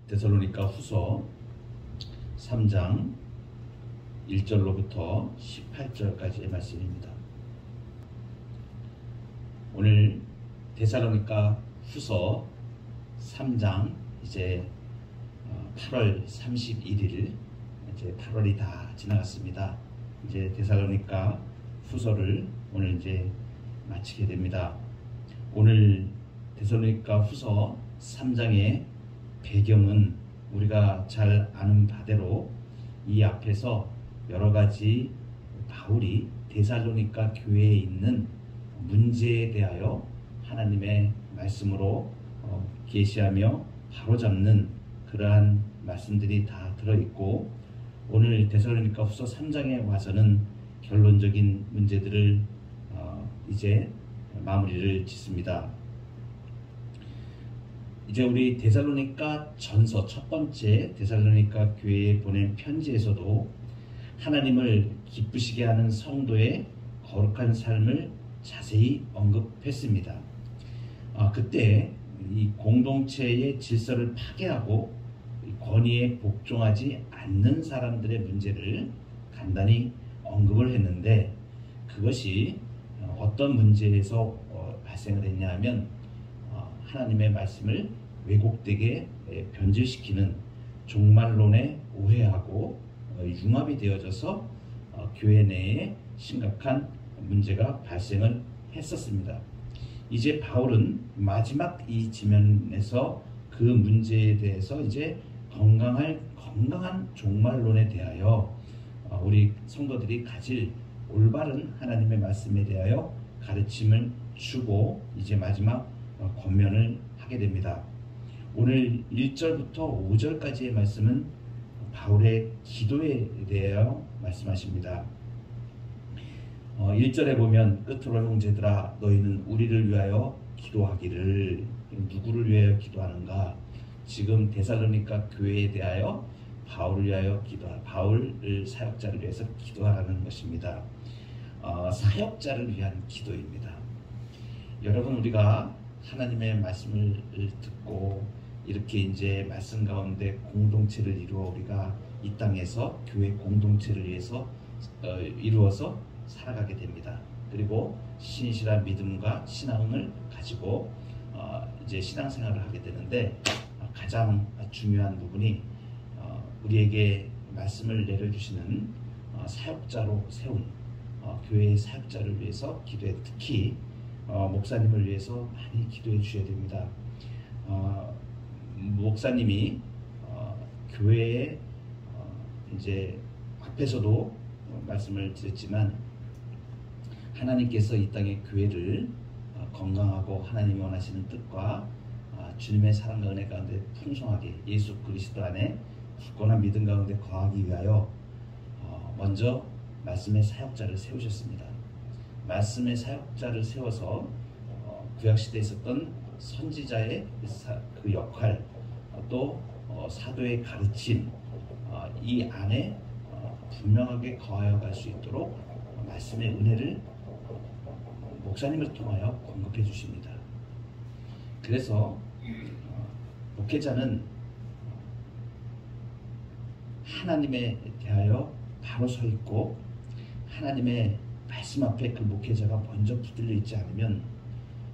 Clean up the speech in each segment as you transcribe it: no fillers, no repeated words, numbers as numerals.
데살로니가 후서 3장 1절로부터 18절까지의 말씀입니다. 오늘 데살로니가 후서 3장 이제 8월 31일 이제 8월이 다 지나갔습니다. 이제 데살로니가 후서를 오늘 이제 마치게 됩니다. 오늘 데살로니가 후서 3장의 배경은 우리가 잘 아는 바대로 이 앞에서 여러 가지 바울이 데살로니가 교회에 있는 문제에 대하여 하나님의 말씀으로 계시하며 바로잡는 그러한 말씀들이 다 들어있고, 오늘 데살로니가 후서 3장에 와서는 결론적인 문제들을 이제 마무리를 짓습니다. 이제 우리 데살로니가 전서 첫 번째 데살로니가 교회에 보낸 편지에서도 하나님을 기쁘시게 하는 성도의 거룩한 삶을 자세히 언급했습니다. 그때 이 공동체의 질서를 파괴하고 권위에 복종하지 않는 사람들의 문제를 간단히 언급을 했는데, 그것이 어떤 문제에서 발생을 했냐 하면 하나님의 말씀을 왜곡되게 변질시키는 종말론에 오해하고 융합이 되어져서 교회 내에 심각한 문제가 발생을 했었습니다. 이제 바울은 마지막 이 지면에서 그 문제에 대해서 이제 건강한 종말론에 대하여 우리 성도들이 가질 올바른 하나님의 말씀에 대하여 가르침을 주고 이제 마지막 권면을 하게 됩니다. 오늘 1절부터 5절까지의 말씀은 바울의 기도에 대하여 말씀하십니다. 1절에 보면 끝으로 형제들아 너희는 우리를 위하여 기도하기를. 누구를 위하여 기도하는가? 지금 데살로니가 교회에 대하여 바울을 위하여 바울 사역자를 위해서 기도하라는 것입니다. 사역자를 위한 기도입니다. 여러분, 우리가 하나님의 말씀을 듣고 이렇게 이제 말씀 가운데 공동체를 이루어 우리가 이 땅에서 교회 공동체를 위해서 이루어서 살아가게 됩니다. 그리고 신실한 믿음과 신앙을 가지고 이제 신앙생활을 하게 되는데, 가장 중요한 부분이 우리에게 말씀을 내려주시는 사역자로 세운 교회의 사역자를 위해서 기도해, 특히 목사님을 위해서 많이 기도해 주셔야 됩니다. 목사님이 교회에 이제 앞에서도 말씀을 드렸지만, 하나님께서 이 땅의 교회를 건강하고 하나님이 원하시는 뜻과 주님의 사랑과 은혜 가운데 풍성하게 예수 그리스도 안에 굳건한 믿음 가운데 거하기 위하여 먼저 말씀의 사역자를 세우셨습니다. 말씀의 사역자를 세워서 구약시대에 있었던 선지자의 그 역할, 또 사도의 가르침, 이 안에 분명하게 거하여 갈 수 있도록 말씀의 은혜를 목사님을 통하여 공급해 주십니다. 그래서 목회자는 하나님에 대하여 바로 서 있고, 하나님의 말씀 앞에 그 목회자가 먼저 붙들려 있지 않으면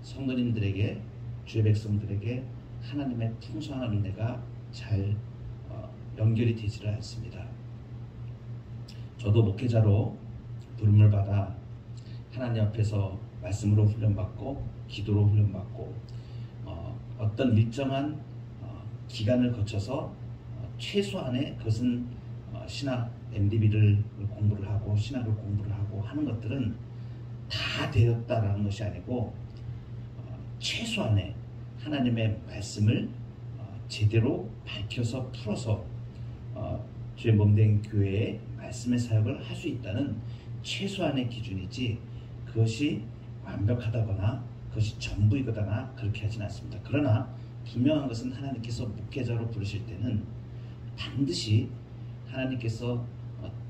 성도님들에게, 주의 백성들에게 하나님의 풍성한 은혜가 잘 연결이 되지를 않습니다. 저도 목회자로 부름을 받아 하나님 앞에서 말씀으로 훈련받고 기도로 훈련받고 어떤 일정한 기간을 거쳐서 최소한의 그것은 신학 MDB를 공부를 하고 신학을 공부를 하고 하는 것들은 다 되었다라는 것이 아니고, 최소한의 하나님의 말씀을 제대로 밝혀서 풀어서 주의 몸된 교회에 말씀의 사역을 할 수 있다는 최소한의 기준이지, 그것이 완벽하다거나 그것이 전부이거나 그렇게 하진 않습니다. 그러나 분명한 것은 하나님께서 목회자로 부르실 때는 반드시 하나님께서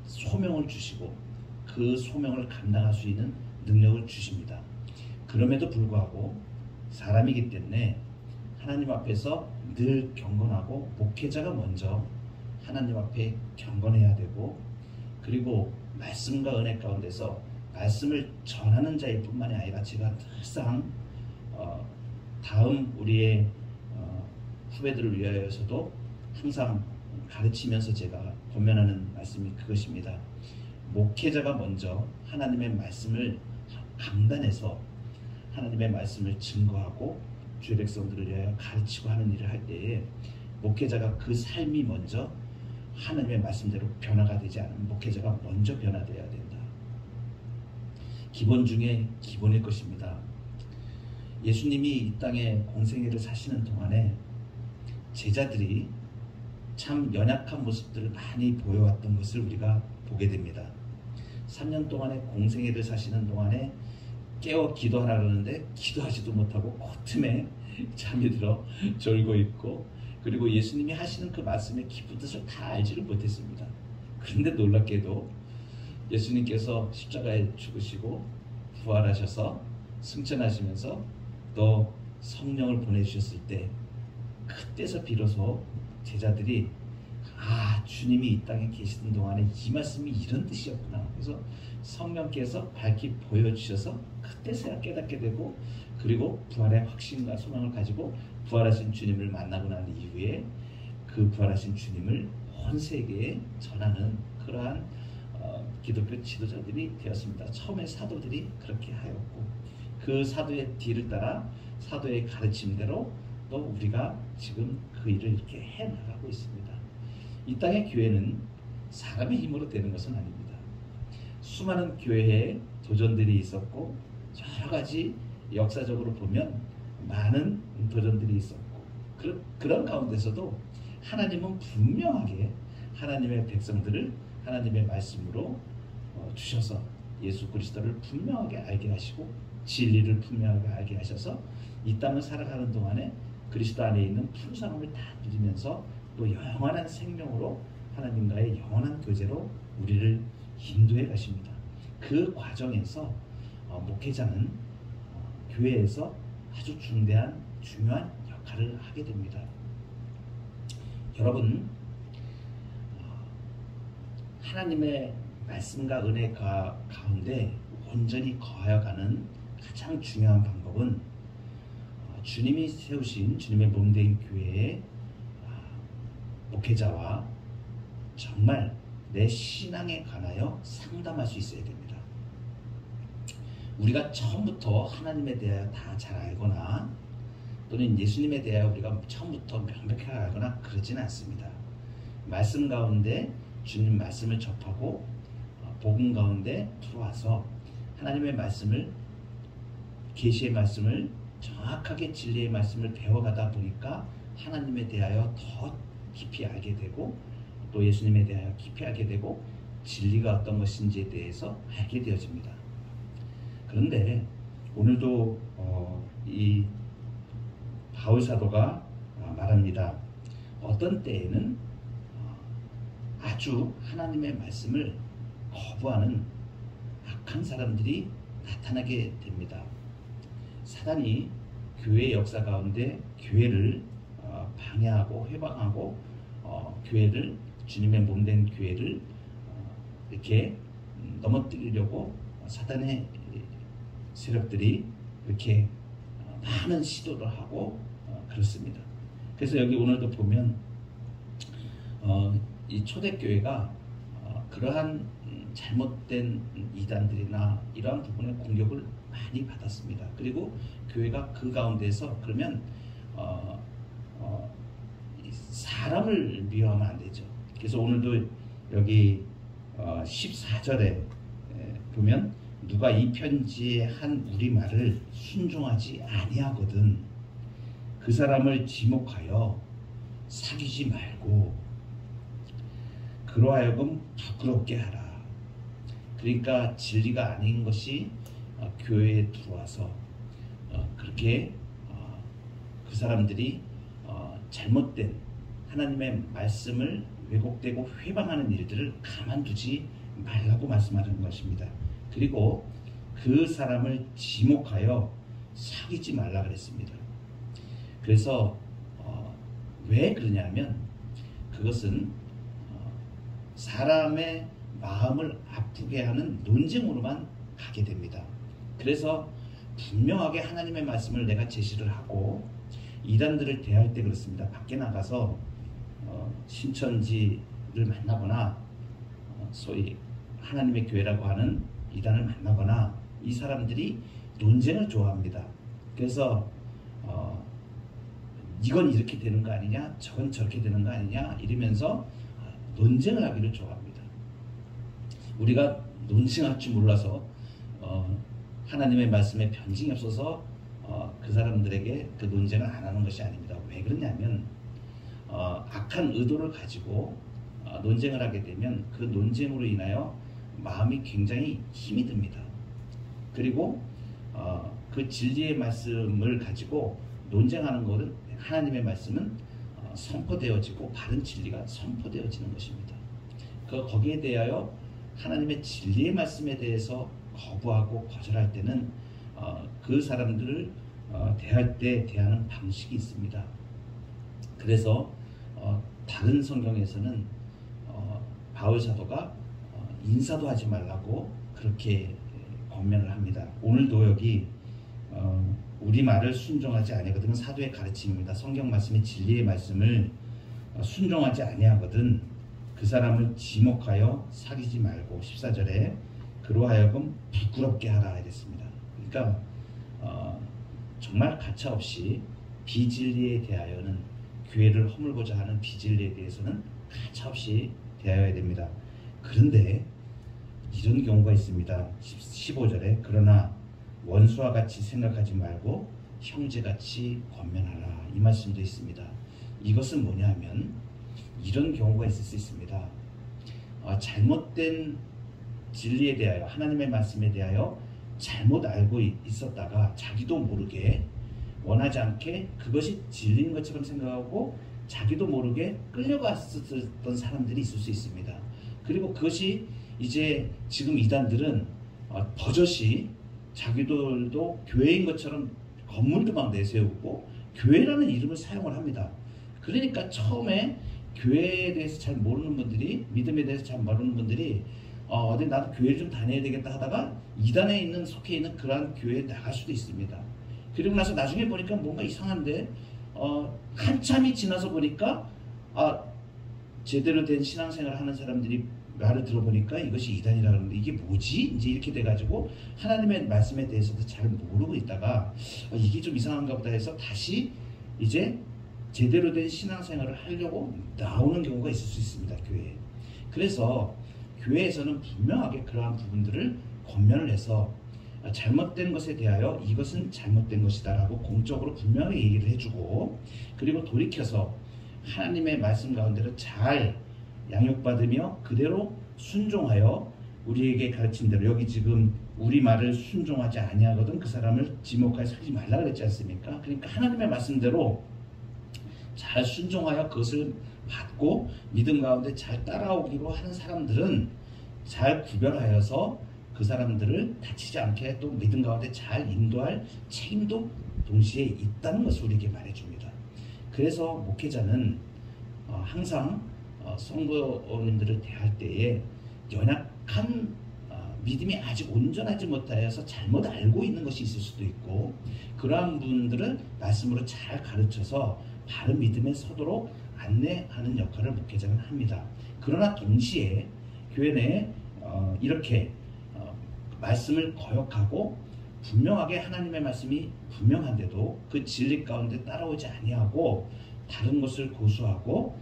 소명을 주시고 그 소명을 감당할 수 있는 능력을 주십니다. 그럼에도 불구하고 사람이기 때문에 하나님 앞에서 늘 경건하고, 목회자가 먼저 하나님 앞에 경건해야 되고, 그리고 말씀과 은혜 가운데서 말씀을 전하는 자일 뿐만이 아니라, 제가 늘상 다음 우리의 후배들을 위하여서도 항상 가르치면서 제가 권면하는 말씀이 그것입니다. 목회자가 먼저 하나님의 말씀을 강단해서 하나님의 말씀을 증거하고 주의 백성들을 위하여 가르치고 하는 일을 할 때에, 목회자가 그 삶이 먼저 하나님의 말씀대로 변화가 되지 않으면 목회자가 먼저 변화되어야 된다. 기본 중에 기본일 것입니다. 예수님이 이 땅에 공생애를 사시는 동안에 제자들이 참 연약한 모습들을 많이 보여왔던 것을 우리가 보게 됩니다. 3년 동안에 공생애를 사시는 동안에 깨워 기도하라 그러는데 기도하지도 못하고 코틈에 잠이 들어 졸고 있고, 그리고 예수님이 하시는 그 말씀의 깊은 뜻을 다 알지를 못했습니다. 그런데 놀랍게도 예수님께서 십자가에 죽으시고 부활하셔서 승천하시면서 또 성령을 보내주셨을 때, 그때서 비로소 제자들이 주님이 이 땅에 계시던 동안에 이 말씀이 이런 뜻이었구나. 그래서 성령께서 밝히 보여주셔서 그때서야 깨닫게 되고, 그리고 부활의 확신과 소망을 가지고 부활하신 주님을 만나고 난 이후에 그 부활하신 주님을 온 세계에 전하는 그러한 기독교 지도자들이 되었습니다. 처음에 사도들이 그렇게 하였고, 그 사도의 뒤를 따라 사도의 가르침대로 또 우리가 지금 그 일을 이렇게 해나가고 있습니다. 이 땅의 교회는 사람의 힘으로 되는 것은 아닙니다. 수많은 교회에 도전들이 있었고, 여러 가지 역사적으로 보면 많은 도전들이 있었고, 그런 가운데서도 하나님은 분명하게 하나님의 백성들을 하나님의 말씀으로 주셔서 예수 그리스도를 분명하게 알게 하시고, 진리를 분명하게 알게 하셔서 이 땅을 살아가는 동안에 그리스도 안에 있는 푸르상함을 다 누리면서 또 영원한 생명으로 하나님과의 영원한 교제로 우리를 인도해 가십니다. 그 과정에서 목회자는 교회에서 아주 중요한 역할을 하게 됩니다. 여러분, 하나님의 말씀과 은혜 가운데 온전히 거하여가는 가장 중요한 방법은 주님이 세우신 주님의 몸된 교회의 목회자와 정말 내 신앙에 관하여 상담할 수 있어야 됩니다. 우리가 처음부터 하나님에 대하여 다 잘 알거나, 또는 예수님에 대하여 우리가 처음부터 명백하게 알거나 그러진 않습니다. 말씀 가운데 주님 말씀을 접하고 복음 가운데 들어와서 하나님의 말씀을, 계시의 말씀을, 정확하게 진리의 말씀을 배워가다 보니까 하나님에 대하여 더 깊이 알게 되고, 또 예수님에 대하여 깊이 알게 되고, 진리가 어떤 것인지에 대해서 알게 되어집니다. 그런데 오늘도 이 바울 사도가 말합니다. 어떤 때에는 아주 하나님의 말씀을 거부하는 악한 사람들이 나타나게 됩니다. 사단이 교회의 역사 가운데 교회를 방해하고 회방하고, 교회를, 주님의 몸된 교회를 이렇게 넘어뜨리려고 사단의 세력들이 이렇게 많은 시도를 하고 그렇습니다. 그래서 여기 오늘도 보면 이 초대교회가 그러한 잘못된 이단들이나 이러한 부분의 공격을 많이 받았습니다. 그리고 교회가 그 가운데서 그러면 사람을 미워하면 안 되죠. 그래서 오늘도 여기 14절에 보면, 누가 이 편지에 한 우리 말을 순종하지 아니하거든 그 사람을 지목하여 사귀지 말고 그로하여금 부끄럽게 하라. 그러니까 진리가 아닌 것이 교회에 들어와서 그렇게 그 사람들이 잘못된 하나님의 말씀을 왜곡되고 회방하는 일들을 가만두지 말라고 말씀하는 것입니다. 그리고 그 사람을 지목하여 사귀지 말라 그랬습니다. 그래서 왜 그러냐면 그것은 사람의 마음을 아프게 하는 논쟁으로만 가게 됩니다. 그래서 분명하게 하나님의 말씀을 내가 제시를 하고 이단들을 대할 때 그렇습니다. 밖에 나가서 신천지를 만나거나 소위 하나님의 교회라고 하는 이단을 만나거나 이 사람들이 논쟁을 좋아합니다. 그래서 이건 이렇게 되는 거 아니냐, 저건 저렇게 되는 거 아니냐 이러면서 논쟁을 하기를 좋아합니다. 우리가 논쟁할 줄 몰라서 하나님의 말씀에 변증이 없어서 그 사람들에게 그 논쟁을 안 하는 것이 아닙니다. 왜 그러냐면 악한 의도를 가지고 논쟁을 하게 되면 그 논쟁으로 인하여 마음이 굉장히 힘이 듭니다. 그리고 그 진리의 말씀을 가지고 논쟁하는 것은 하나님의 말씀은 선포되어지고 바른 진리가 선포되어지는 것입니다. 거기에 대하여 하나님의 진리의 말씀에 대해서 거부하고 거절할 때는 그 사람들을 대할 때 대하는 방식이 있습니다. 그래서 다른 성경에서는 바울 사도가 인사도 하지 말라고 그렇게 권면을 합니다. 오늘도 여기 우리 말을 순종하지 아니하거든 사도의 가르침입니다. 성경 말씀의 진리의 말씀을 순종하지 아니하거든 그 사람을 지목하여 사귀지 말고 14절에 그로 하여금 부끄럽게 하라 이랬습니다. 그러니까 정말 가차없이 비진리에 대하여는 교회를 허물고자 하는 비진리에 대해서는 가차없이 대하여야 됩니다. 그런데 이런 경우가 있습니다. 15절에 그러나 원수와 같이 생각하지 말고 형제같이 권면하라 이 말씀도 있습니다. 이것은 뭐냐면 이런 경우가 있을 수 있습니다. 잘못된 진리에 대하여 하나님의 말씀에 대하여 잘못 알고 있었다가 자기도 모르게 원하지 않게 그것이 진리인 것처럼 생각하고 자기도 모르게 끌려갔었던 사람들이 있을 수 있습니다. 그리고 그것이 이제 지금 이단들은 버젓이 자기들도 교회인 것처럼 건물도 막 내세우고 교회라는 이름을 사용을 합니다. 그러니까 처음에 교회에 대해서 잘 모르는 분들이 믿음에 대해서 잘 모르는 분들이 어디 나도 교회를 좀 다녀야 되겠다 하다가 이단에 있는 속해 있는 그러한 교회에 나갈 수도 있습니다. 그리고 나서 나중에 보니까 뭔가 이상한데 한참이 지나서 보니까 제대로 된 신앙생활을 하는 사람들이 말을 들어보니까 이것이 이단이라 그러는데 이게 뭐지? 이제 이렇게 돼가지고 하나님의 말씀에 대해서도 잘 모르고 있다가 이게 좀 이상한가 보다 해서 다시 이제 제대로 된 신앙생활을 하려고 나오는 경우가 있을 수 있습니다. 교회에. 그래서 교회에서는 분명하게 그러한 부분들을 권면을 해서 잘못된 것에 대하여 이것은 잘못된 것이다 라고 공적으로 분명히 얘기를 해주고 그리고 돌이켜서 하나님의 말씀 가운데로 잘 양육받으며 그대로 순종하여 우리에게 가르친 대로 여기 지금 우리 말을 순종하지 아니하거든 그 사람을 지목하여 살지 말라 그랬지 않습니까? 그러니까 하나님의 말씀대로 잘 순종하여 그것을 받고 믿음 가운데 잘 따라오기로 하는 사람들은 잘 구별하여서 그 사람들을 다치지 않게 또 믿음 가운데 잘 인도할 책임도 동시에 있다는 것을 우리에게 말해줍니다. 그래서 목회자는 항상 성도님들을 대할 때에 연약한 믿음이 아직 온전하지 못하여서 잘못 알고 있는 것이 있을 수도 있고 그러한 분들을 말씀으로 잘 가르쳐서 바른 믿음에 서도록 안내하는 역할을 목회자는 합니다. 그러나 동시에 교회 내에 이렇게 말씀을 거역하고 분명하게 하나님의 말씀이 분명한데도 그 진리 가운데 따라오지 아니하고 다른 것을 고수하고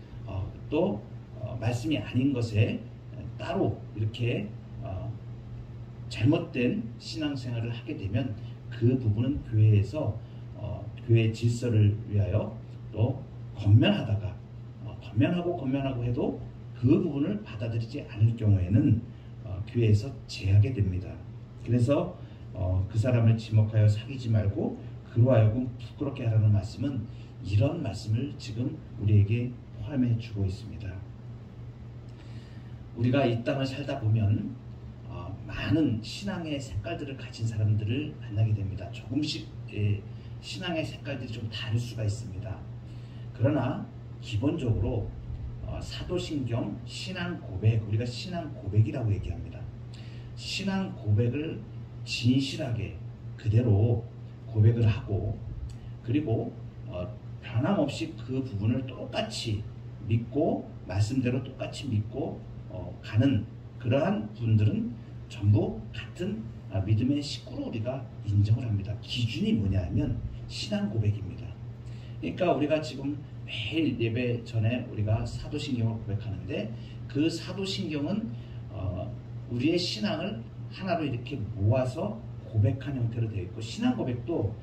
또 말씀이 아닌 것에 따로 이렇게 잘못된 신앙생활을 하게 되면 그 부분은 교회에서 교회의 질서를 위하여 또 권면하다가 권면하고 해도 그 부분을 받아들이지 않을 경우에는 교회에서 제하게 됩니다. 그래서 그 사람을 지목하여 사귀지 말고 그로 하여금 부끄럽게 하라는 말씀은 이런 말씀을 지금 우리에게 포함해 주고 있습니다. 우리가 이 땅을 살다 보면 많은 신앙의 색깔들을 가진 사람들을 만나게 됩니다. 조금씩 신앙의 색깔들이 좀 다를 수가 있습니다. 그러나 기본적으로 사도신경 신앙 고백, 우리가 신앙 고백이라고 얘기합니다. 신앙 고백을 진실하게 그대로 고백을 하고, 그리고 변함없이 그 부분을 똑같이 믿고 말씀대로 똑같이 믿고 가는 그러한 분들은 전부 같은 믿음의 식구로 우리가 인정을 합니다. 기준이 뭐냐 하면 신앙 고백입니다. 그러니까 우리가 지금 매일 예배 전에 우리가 사도신경을 고백하는데, 그 사도신경은 우리의 신앙을 하나로 이렇게 모아서 고백한 형태로 되어 있고, 신앙 고백도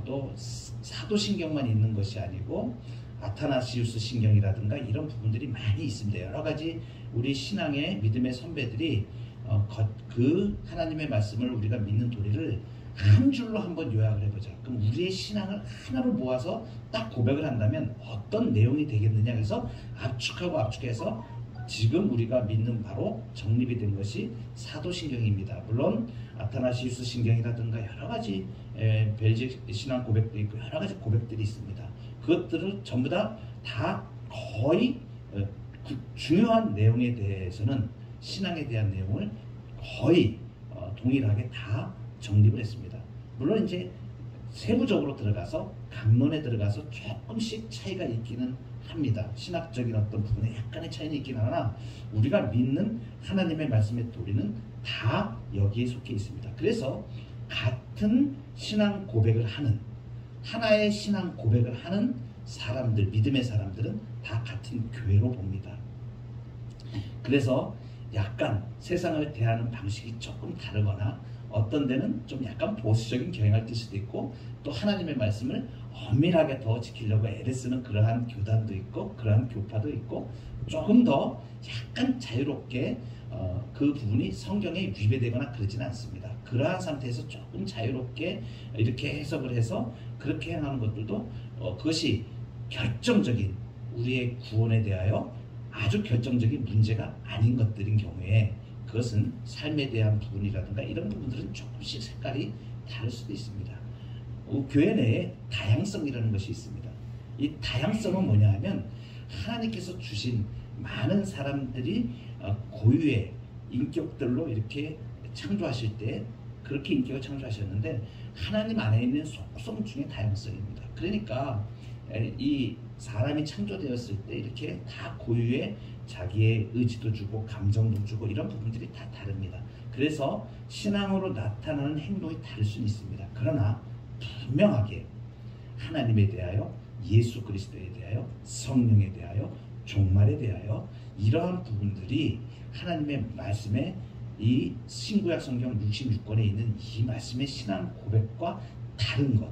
또 사도신경만 있는 것이 아니고 아타나시우스 신경이라든가 이런 부분들이 많이 있습니다. 여러 가지 우리 신앙의 믿음의 선배들이 그 하나님의 말씀을 우리가 믿는 도리를 한 줄로 한번 요약을 해보자. 그럼 우리의 신앙을 하나로 모아서 딱 고백을 한다면 어떤 내용이 되겠느냐 해서 압축하고 압축해서 지금 우리가 믿는 바로 정립이 된 것이 사도신경입니다. 물론 아타나시우스 신경이라든가 여러 가지 벨직 신앙 고백도 있고 여러 가지 고백들이 있습니다. 그것들을 전부 다 거의 그 중요한 내용에 대해서는, 신앙에 대한 내용을 거의 동일하게 다 정립을 했습니다. 물론 이제 세부적으로 들어가서 강론에 들어가서 조금씩 차이가 있기는 합니다. 신학적인 어떤 부분에 약간의 차이는 있긴 하나 우리가 믿는 하나님의 말씀의 도리는 다 여기에 속해 있습니다. 그래서 같은 신앙 고백을 하는, 하나의 신앙 고백을 하는 사람들, 믿음의 사람들은 다 같은 교회로 봅니다. 그래서 약간 세상을 대하는 방식이 조금 다르거나 어떤 데는 좀 약간 보수적인 경향을 띌 수도 있고, 또 하나님의 말씀을 엄밀하게 더 지키려고 애를 쓰는 그러한 교단도 있고 그러한 교파도 있고, 조금 더 약간 자유롭게 그 부분이 성경에 위배되거나 그러지는 않습니다. 그러한 상태에서 조금 자유롭게 이렇게 해석을 해서 그렇게 행하는 것들도 그것이 결정적인 우리의 구원에 대하여 아주 결정적인 문제가 아닌 것들인 경우에 그것은 삶에 대한 부분이라든가 이런 부분들은 조금씩 색깔이 다를 수도 있습니다. 교회 내에 다양성이라는 것이 있습니다. 이 다양성은 뭐냐 하면 하나님께서 주신 많은 사람들이 고유의 인격들로 이렇게 창조하실 때 그렇게 인격을 창조하셨는데, 하나님 안에 있는 속성 중에 다양성입니다. 그러니까 이 사람이 창조되었을 때 이렇게 다 고유의 자기의 의지도 주고 감정도 주고 이런 부분들이 다 다릅니다. 그래서 신앙으로 나타나는 행동이 다를 수는 있습니다. 그러나 분명하게 하나님에 대하여, 예수 그리스도에 대하여, 성령에 대하여, 종말에 대하여 이러한 부분들이 하나님의 말씀에, 이 신구약 성경 66권에 있는 이 말씀의 신앙 고백과 다른 것,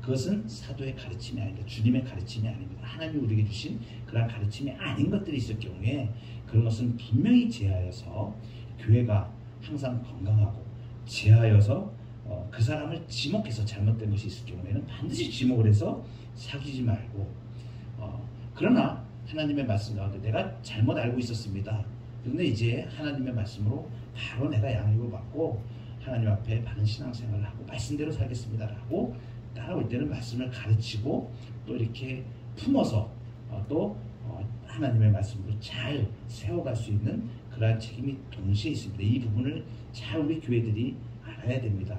그것은 사도의 가르침이 아닙니다. 주님의 가르침이 아닙니다. 하나님이 우리에게 주신 그런 가르침이 아닌 것들이 있을 경우에 그런 것은 분명히 제하여서, 교회가 항상 건강하고 제하여서 그 사람을 지목해서 잘못된 것이 있을 경우에는 반드시 지목을 해서 사귀지 말고, 그러나 하나님의 말씀 가운데 내가 잘못 알고 있었습니다. 그런데 이제 하나님의 말씀으로 바로 내가 양육을 받고 하나님 앞에 바른 신앙생활을 하고 말씀대로 살겠습니다 라고 따라올 때는 말씀을 가르치고 또 이렇게 품어서 또 하나님의 말씀으로 잘 세워갈 수 있는 그러한 책임이 동시에 있습니다. 이 부분을 잘 우리 교회들이 알아야 됩니다.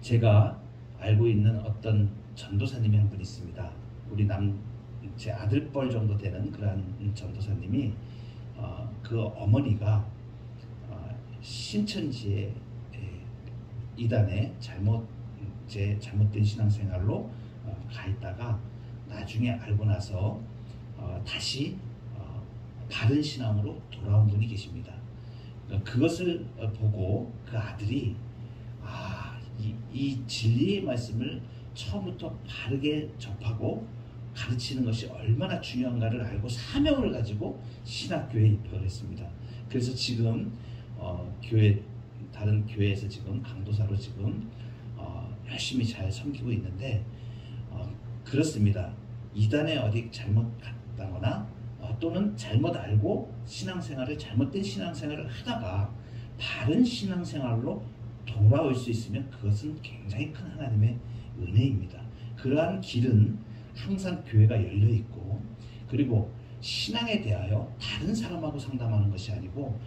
제가 알고 있는 어떤 전도사님이 한 분 있습니다. 우리 제 아들뻘 정도 되는 그러한 전도사님이 그 어머니가 신천지의 이단에 잘못된 신앙생활로 가 있다가 나중에 알고 나서 다시 바른 신앙으로 돌아온 분이 계십니다. 그것을 보고 그 아들이 이 진리의 말씀을 처음부터 바르게 접하고 가르치는 것이 얼마나 중요한가를 알고 사명을 가지고 신학교에 입학을 했습니다. 그래서 지금 다른 교회에서 지금 강도사로 지금 열심히 잘 섬기고 있는데, 그렇습니다. 이단에 어디 잘못 갔다거나 또는 잘못 알고 잘못된 신앙생활을 하다가 바른 신앙생활로 돌아올 수 있으면 그것은 굉장히 큰 하나님의 은혜입니다. 그러한 길은 항상 교회가 열려 있고, 그리고 신앙에 대하여 다른 사람하고 상담하는 것이 아니고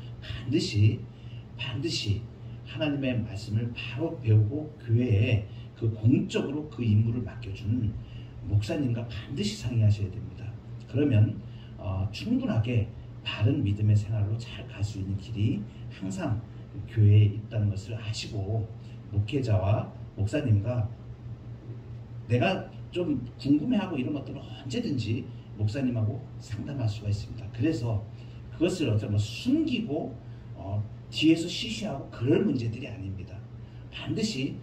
반드시 하나님의 말씀을 바로 배우고 교회에 그 공적으로 그 임무를 맡겨주는 목사님과 반드시 상의하셔야 됩니다. 그러면 충분하게 바른 믿음의 생활로 잘 갈 수 있는 길이 항상 교회에 있다는 것을 아시고, 목회자와 목사님과 내가 좀 궁금해하고 이런 것들은 언제든지 목사님하고 상담할 수가 있습니다. 그래서 그것을 어쩌면 숨기고 뒤에서 쉬쉬하고 그럴 문제들이 아닙니다. 반드시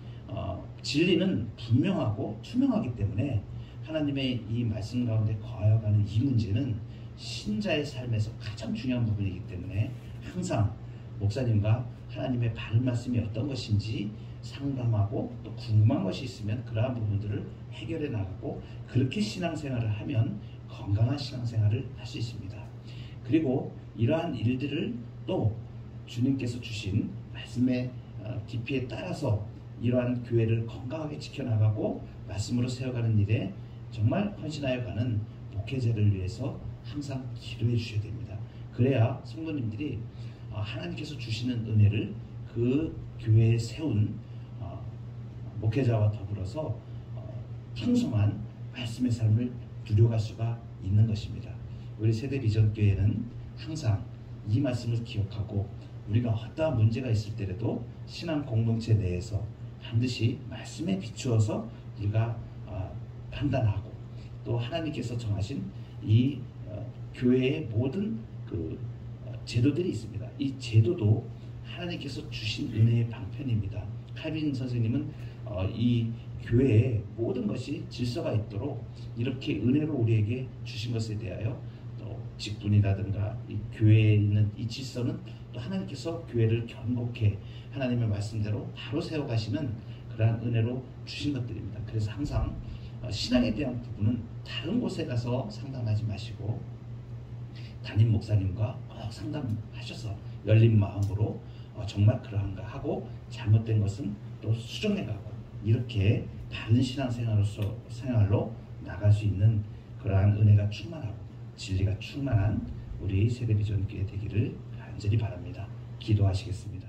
진리는 분명하고 투명하기 때문에 하나님의 이 말씀 가운데 거하여가는 이 문제는 신자의 삶에서 가장 중요한 부분이기 때문에 항상 목사님과 하나님의 바른 말씀이 어떤 것인지 상담하고, 또 궁금한 것이 있으면 그러한 부분들을 해결해 나가고, 그렇게 신앙생활을 하면 건강한 신앙생활을 할 수 있습니다. 그리고 이러한 일들을 또 주님께서 주신 말씀의 깊이에 따라서 이러한 교회를 건강하게 지켜나가고 말씀으로 세워가는 일에 정말 헌신하여 가는 목회자를 위해서 항상 기도해 주셔야 됩니다. 그래야 성도님들이 하나님께서 주시는 은혜를 그 교회에 세운 목회자와 더불어서 풍성한 말씀의 삶을 누려갈 수가 있는 것입니다. 우리 세대비전교회는 항상 이 말씀을 기억하고, 우리가 어떠한 문제가 있을 때라도 신앙 공동체 내에서 반드시 말씀에 비추어서 우리가 판단하고, 또 하나님께서 정하신 이 교회의 모든 그 제도들이 있습니다. 이 제도도 하나님께서 주신 은혜의 방편입니다. 칼빈 선생님은 이 교회의 모든 것이 질서가 있도록 이렇게 은혜로 우리에게 주신 것에 대하여, 또 직분이라든가 이 교회에 있는 이 질서는 또 하나님께서 교회를 견고케 하나님의 말씀대로 바로 세워가시는 그러한 은혜로 주신 것들입니다. 그래서 항상 신앙에 대한 부분은 다른 곳에 가서 상담하지 마시고 담임 목사님과 꼭 상담하셔서 열린 마음으로 정말 그러한가 하고, 잘못된 것은 또 수정해가고, 이렇게 바른 신앙생활로 나갈 수 있는 그러한 은혜가 충만하고 진리가 충만한 우리 세대비전교회 되기를 간절히 바랍니다. 기도하시겠습니다.